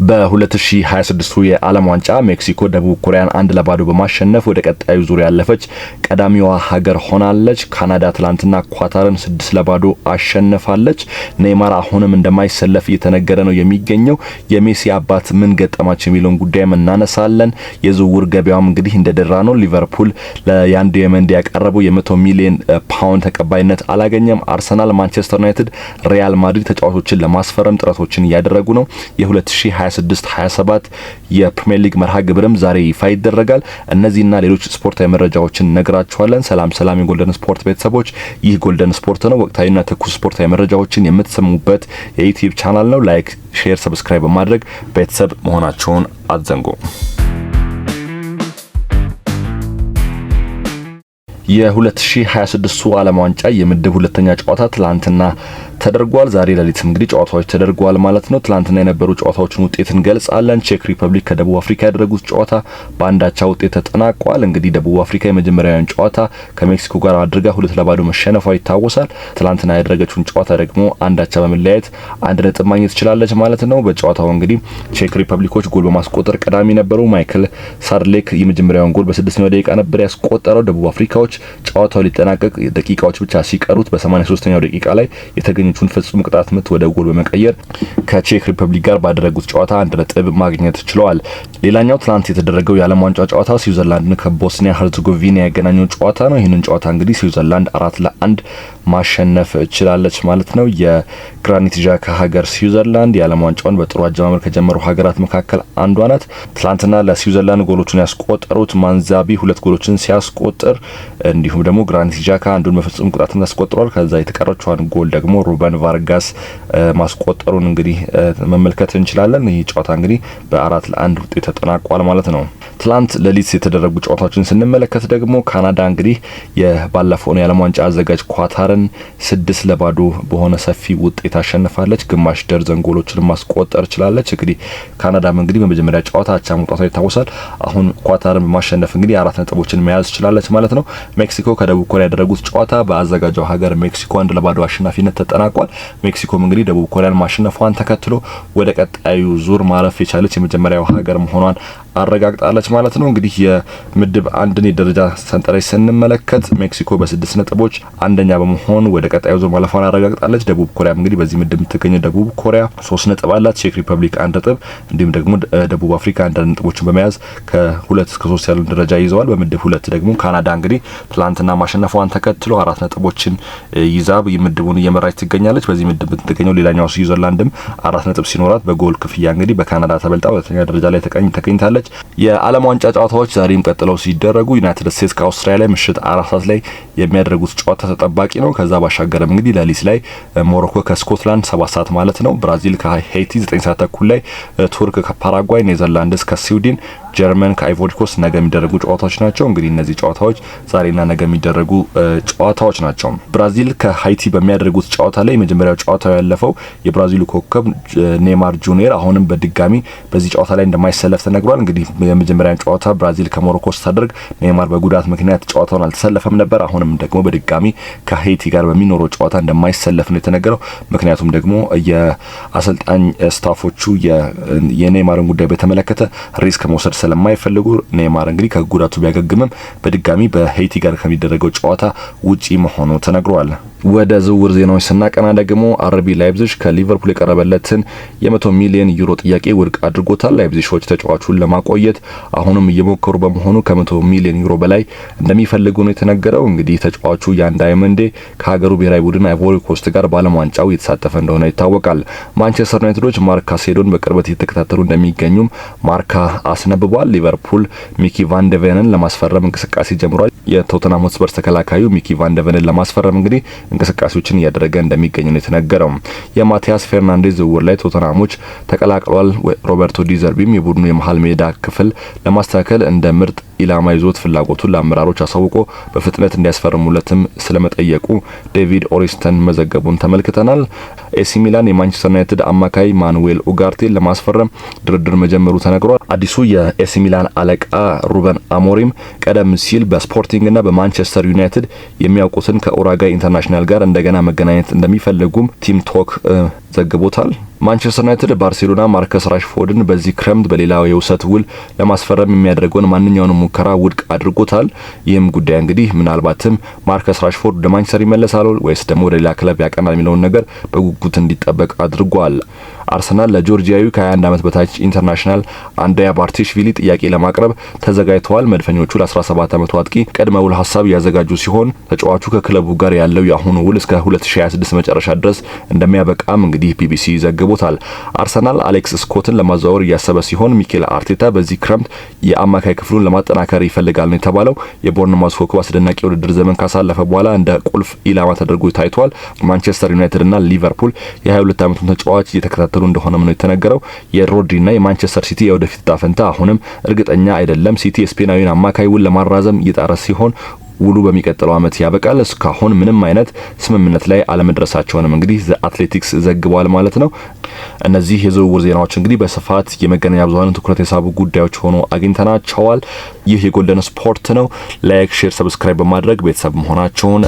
በ2026 የዓለም ዋንጫ ሜክሲኮ ደቡብ ኮሪያን 1-0 በማሸነፍ ወደ ቀጣዩ ዙር ያለፈች ቀዳሚዋ ሀገር ሆናለች። ካናዳ ትላንትና ኳታርን 6-0 አሸንፋለች። ኔይማር አሁንም እንደማይሰለፍ እየተነገረ ነው የሚገኘው። የሜሲ አባት ምን ገጠማቸው የሚለውን ጉዳይም እናነሳለን። የዝውውር ገበያውም እንግዲህ እንደደራ ነው። ሊቨርፑል ለያንዶ የመንዲ ያቀረበው የ100 ሚሊዮን ፓውንድ ተቀባይነት አላገኘም። አርሰናል፣ ማንቸስተር ዩናይትድ፣ ሪያል ማድሪድ ተጫዋቾችን ለማስፈረም ጥረቶችን እያደረጉ ነው። የ2026-27 የፕሪሚየር ሊግ መርሃ ግብርም ዛሬ ይፋ ይደረጋል። እነዚህና ሌሎች ስፖርታዊ መረጃዎችን ነግራችኋለን። ሰላም የጎልደን ስፖርት ቤተሰቦች፣ ይህ ጎልደን ስፖርት ነው። ወቅታዊና ትኩስ ስፖርታዊ መረጃዎችን የምትሰሙበት የዩቲዩብ ቻናል ነው። ላይክ፣ ሼር፣ ሰብስክራይብ በማድረግ ቤተሰብ መሆናቸውን አትዘንጉ። የ2026 ዓለም ዋንጫ የምድብ ሁለተኛ ጨዋታ ትላንትና ተደርጓል። ዛሬ ሌሊት እንግዲህ ጨዋታዎች ተደርጓል ማለት ነው። ትላንትና የነበሩ ጨዋታዎችን ውጤት እንገልጻለን። ቼክ ሪፐብሊክ ከደቡብ አፍሪካ ያደረጉት ጨዋታ በአንዳቻ ውጤት ተጠናቋል። እንግዲህ ደቡብ አፍሪካ የመጀመሪያውን ጨዋታ ከሜክሲኮ ጋር አድርጋ 2-0 መሸነፏ ይታወሳል። ትላንትና ያደረገችውን ጨዋታ ደግሞ አንዳቻ በመለያየት 1 ነጥብ ማግኘት ትችላለች ማለት ነው። በጨዋታው እንግዲህ ቼክ ሪፐብሊኮች ጎል በማስቆጠር ቀዳሚ ነበሩ። ማይክል ሳርሌክ የመጀመሪያውን ጎል በ6ኛው ደቂቃ ነበር ያስቆጠረው። ደቡብ አፍሪካዎች ጨዋታው ሊጠናቀቅ ደቂቃዎች ብቻ ሲቀሩት በ83ኛው ደቂቃ ላይ የተገኘችውን ፍጹም ቅጣት ምት ወደ ጎል በመቀየር ከቼክ ሪፐብሊክ ጋር ባደረጉት ጨዋታ 1 ነጥብ ማግኘት ችለዋል። ሌላኛው ትላንት የተደረገው የዓለም ዋንጫ ጨዋታ ስዊዘርላንድን ከቦስኒያ ሄርዘጎቪና ያገናኘው ጨዋታ ነው። ይህንን ጨዋታ እንግዲህ ስዊዘርላንድ 4-1 ማሸነፍ ችላለች ማለት ነው። የግራኒት ዣካ ሀገር ስዊዘርላንድ የዓለም ዋንጫውን በጥሩ አጀማመር ከጀመሩ ሀገራት መካከል አንዷ ናት። ትላንትና ለስዊዘርላንድ ጎሎቹን ያስቆጠሩት ማንዛቢ 2 ጎሎችን ሲያስቆጥር እንዲሁም ደግሞ ግራኒት ዣካ አንዱን በፍጹም ቅጣት ምት አስቆጥሯል። ከዛ የተቀረችውን ጎል ደግሞ ሩበን ቫርጋስ ማስቆጠሩን እንግዲህ መመልከት እንችላለን። ይህ ጨዋታ እንግዲህ በ4-1 ውጤት ተጠናቋል ማለት ነው። ትላንት ሌሊት የተደረጉ ጨዋታዎችን ስንመለከት ደግሞ ካናዳ እንግዲህ የባለፈውን የዓለም ዋንጫ አዘጋጅ ኳታርን 6-0 በሆነ ሰፊ ውጤት አሸንፋለች። ግማሽ ደርዘን ጎሎችን ማስቆጠር ችላለች። እንግዲህ ካናዳም እንግዲህ በመጀመሪያ ጨዋታ አቻ መውጣቷ ይታወሳል። አሁን ኳታርን በማሸነፍ እንግዲህ 4 ነጥቦችን መያዝ ችላለች ማለት ነው። ሜክሲኮ ከደቡብ ኮሪያ ያደረጉት ጨዋታ በአዘጋጇ ሀገር ሜክሲኮ 1-0 አሸናፊነት ተጠናቋል። ሜክሲኮም እንግዲህ ደቡብ ኮሪያን ማሸነፏን ተከትሎ ወደ ቀጣዩ ዙር ማለፍ የቻለች የመጀመሪያው ሀገር መሆኗን አረጋግጣለች ማለት ነው። እንግዲህ የምድብ 1ን የደረጃ ሰንጠረዥ ስንመለከት ሜክሲኮ በ6 ነጥቦች አንደኛ በመሆን ወደ ቀጣዩ ዙር ማለፏን አረጋግጣለች። ደቡብ ኮሪያ እንግዲህ በዚህ ምድብ የምትገኘው ደቡብ ኮሪያ 3 ነጥብ አላት። ቼክ ሪፐብሊክ 1 ነጥብ እንዲሁም ደግሞ ደቡብ አፍሪካ 1 ነጥቦችን በመያዝ ከ2 እስከ 3 ያሉን ደረጃ ይዘዋል። በምድብ 2 ደግሞ ካናዳ እንግዲህ ትላንትና ማሸነፏን ተከትሎ 4 ነጥቦችን ይዛ ምድቡን እየመራች ትገኛለች። በዚህ ምድብ የምትገኘው ሌላኛው ስዊዘርላንድም 4 ነጥብ ሲኖራት በጎል ክፍያ እንግዲህ በካናዳ ተበልጣ ሁለተኛ ደረጃ ላይ ተገኝታለች። የዓለም ዋንጫ ጨዋታዎች ዛሬም ቀጥለው ሲደረጉ ዩናይትድ ስቴትስ ከአውስትራሊያ ምሽት 4 ሰዓት ላይ የሚያደርጉት ጨዋታ ተጠባቂ ነው። ከዛ ባሻገርም እንግዲህ ሌሊት ላይ ሞሮኮ ከስኮትላንድ 7 ሰዓት ማለት ነው፣ ብራዚል ከሃይቲ 9 ሰዓት ተኩል ላይ፣ ቱርክ ከፓራጓይ፣ ኔዘርላንድስ ከስዊድን፣ ጀርመን ከአይቮሪ ኮስት ነገ የሚደረጉ ጨዋታዎች ናቸው። እንግዲህ እነዚህ ጨዋታዎች ዛሬና ነገ የሚደረጉ ጨዋታዎች ናቸው። ብራዚል ከሃይቲ በሚያደርጉት ጨዋታ ላይ የመጀመሪያው ጨዋታው ያለፈው የብራዚሉ ኮከብ ኔይማር ጁኒየር አሁንም በድጋሚ በዚህ ጨዋታ ላይ እንደማይሰለፍ ተነግሯል። እንግዲህ የመጀመሪያው ጨዋታ ብራዚል ከሞሮኮ ስታደርግ ኔይማር በጉዳት ምክንያት ጨዋታውን አልተሰለፈም ነበር። አሁንም ደግሞ በድጋሚ ከሃይቲ ጋር በሚኖረው ጨዋታ እንደማይሰለፍ ነው የተነገረው። ምክንያቱም ደግሞ የአሰልጣኝ ስታፎቹ የኔይማርን ጉዳይ በተመለከተ ሪስክ መውሰድ ስለማይፈልጉ ኔይማር እንግዲህ ከጉዳቱ ቢያገግምም በድጋሚ በሃይቲ ጋር ከሚደረገው ጨዋታ ውጪ መሆኑ ተነግሯል። ወደ ዝውውር ዜናዎች ስናቀና ደግሞ አርቢ ላይፕዚግ ከሊቨርፑል የቀረበለትን የ100 ሚሊዮን ዩሮ ጥያቄ ውድቅ አድርጎታል። ላይፕዚጎች ተጫዋቹን ለማቆየት አሁንም እየሞከሩ በመሆኑ ከ100 ሚሊዮን ዩሮ በላይ እንደሚፈልጉ ነው የተነገረው። እንግዲህ ተጫዋቹ ያን ዳይመንዴ ከሀገሩ ብሔራዊ ቡድን አይቮሪ ኮስት ጋር ባለም ዋንጫው እየተሳተፈ እንደሆነ ይታወቃል። ማንቸስተር ዩናይትዶች ማርክ ካሴዶን በቅርበት እየተከታተሉ እንደሚገኙም ማርካ አስነብቧል። ሊቨርፑል ሚኪ ቫን ደ ቬንን ለማስፈረም እንቅስቃሴ ጀምሯል። የቶተንሃም ሆትስፐርስ ተከላካዩ ሚኪ ቫን ደ ቬንን ለማስፈረም እንግዲህ እንቅስቃሴዎችን እያደረገ እንደሚገኝ ነው የተነገረው። የማቲያስ ፌርናንዴዝ ዝውውር ላይ ቶተንሃሞች ተቀላቅሏል። ሮበርቶ ዲዘርቢም የቡድኑ የመሃል ሜዳ ክፍል ለማስተካከል እንደ ምርጥ ኢላማ ይዞት ፍላጎቱን ለአመራሮች አሳውቆ በፍጥነት እንዲያስፈርሙለትም ስለመጠየቁ ዴቪድ ኦሪስተን መዘገቡን ተመልክተናል። ኤሲ ሚላን የማንቸስተር ዩናይትድ አማካይ ማኑዌል ኡጋርቴን ለማስፈረም ድርድር መጀመሩ ተነግሯል። አዲሱ የኤሲ ሚላን አለቃ ሩበን አሞሪም ቀደም ሲል በስፖርቲንግና በማንቸስተር ዩናይትድ የሚያውቁትን ከኡራጋይ ኢንተርናሽናል ጋር እንደገና መገናኘት እንደሚፈልጉም ቲም ቶክ ዘግቦታል። ማንቸስተር ዩናይትድ ባርሴሎና ማርከስ ራሽፎርድን በዚህ ክረምት በሌላ የውሰት ውል ለማስፈረም የሚያደርገውን ማንኛውንም ሙከራ ውድቅ አድርጎታል። ይህም ጉዳይ እንግዲህ ምናልባትም ማርከስ ራሽፎርድ ወደ ማንቸስተር ይመለሳል ወይስ ደግሞ ወደ ሌላ ክለብ ያቀናል የሚለውን ነገር በጉጉት እንዲጠበቅ አድርጓል። አርሰናል ለጆርጂያዊ ከ21 ዓመት በታች ኢንተርናሽናል አንድሪያ ባርቴሽቪሊ ጥያቄ ለማቅረብ ተዘጋጅተዋል። መድፈኞቹ ለ17 ዓመቱ አጥቂ ቅድመ ውል ሀሳብ ያዘጋጁ ሲሆን ተጫዋቹ ከክለቡ ጋር ያለው የአሁኑ ውል እስከ 2026 መጨረሻ ድረስ እንደሚያበቃም እንግዲህ ቢቢሲ ዘግቦታል። አርሰናል አሌክስ ስኮትን ለማዘዋወር እያሰበ ሲሆን ሚኬል አርቴታ በዚህ ክረምት የአማካይ ክፍሉን ለማጠናከር ይፈልጋል ነው የተባለው። የቦርንማውዝ ኮከብ አስደናቂ ውድድር ዘመን ካሳለፈ በኋላ እንደ ቁልፍ ኢላማ ተደርጎ ታይቷል። ማንቸስተር ዩናይትድ እና ሊቨርፑል የ22 ዓመቱን ተጫዋች እየተከታተሉ እንደሆነም ነው የተነገረው። የሮድሪና የማንቸስተር ሲቲ የወደፊት ዕጣ ፈንታ አሁንም እርግጠኛ አይደለም። ሲቲ የስፔናዊን አማካይ ውል ለማራዘም እየጣረ ሲሆን ውሉ በሚቀጥለው ዓመት ያበቃል። እስካሁን ምንም አይነት ስምምነት ላይ አለመድረሳቸውንም እንግዲህ ዘ አትሌቲክስ ዘግቧል ማለት ነው። እነዚህ የዝውውር ዜናዎች እንግዲህ በስፋት የመገናኛ ብዙኃንን ትኩረት የሳቡ ጉዳዮች ሆኖ አግኝተናቸዋል። ይህ የጎልደን ስፖርት ነው። ላይክ፣ ሼር፣ ሰብስክራይብ በማድረግ ቤተሰብ መሆናቸውን